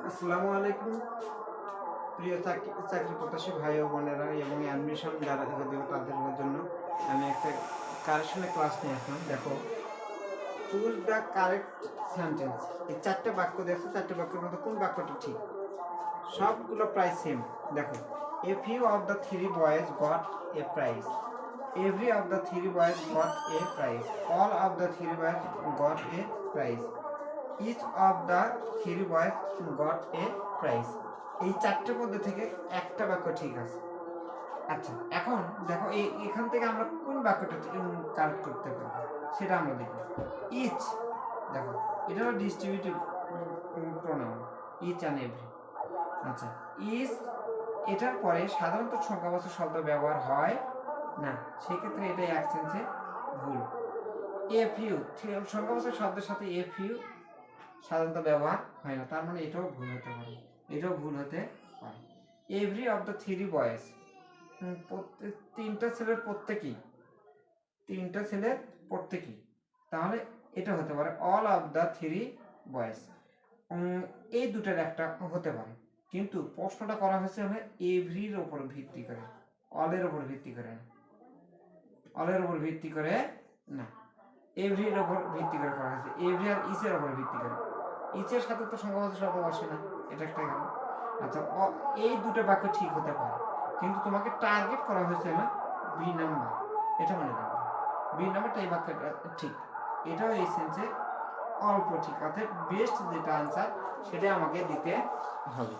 আসসালামু আলাইকুম প্রিয় চাকরি প্রত্যাশী ভাই ও বোনেরা এবং অ্যাডমিশন যারা দেবে তাদের জন্য আমি একটা কারেকশনের ক্লাস নিয়ে আসলাম। দেখো, চুজ দ্য কারেক্ট সেন্টেন্স। এই চারটে বাক্য দেখো, চারটে বাক্যের মধ্যে কোন বাক্যটা ঠিক? সবগুলো প্রায় সেম। দেখো, a few of the three boys got a prize, every of the three boys got a prize, all of the three boys got a prize, each of the three boys got a prize. এই চারটের মধ্যে থেকে একটা বাক্য ঠিক আছে। আচ্ছা, এখন দেখো এখান থেকে আমরা কোন বাক্যটা কারেক্ট করতে পারবো সেটা আমরা দেখব। ইচ, দেখো এটা হলো distributive pronoun, each and every. আচ্ছা, ইচ এটার পরে সাধারণত সংখ্যাবাচক শব্দ ব্যবহার হয় না, সেক্ষেত্রে এটা এক সেন্সে ভুল। এ ফিউ, সংখ্যাবাচক শব্দের সাথে এ ফিউ সাধারণত ব্যবহার হয় না, তার মানে এটাও ভুল হতে পারে, এটাও ভুল হতে পারে। Every of the three boys, তিনটা ছেলের প্রত্যেকেই, তাহলে এটা হতে পারে all of the three boys. এই দুটার একটা হতে পারে, কিন্তু প্রশ্নটা করা হয়েছে হলে এভরির ওপর ভিত্তি করে, অলের ওপর ভিত্তি করে না, অলের ওপর ভিত্তি করে না, এভরির ওপর ভিত্তি করে করা হয়েছে। এভরি আর ইচের ওপর ভিত্তি করে, ইচের সাথে তো সংখ্যাবাচক শব্দ বসে না, এটা একটা গেল। আচ্ছা, এই দুটো বাক্য ঠিক হতে পারে, কিন্তু তোমাকে টার্গেট করা হয়েছে না বি নাম্বার, এটা মনে রাখবে। বি নাম্বারটা এই বাক্যটা ঠিক, এটাও এই সেন্সে অল্প ঠিক, অর্থাৎ বেস্ট যেটা আনসার সেটা আমাকে দিতে হবে।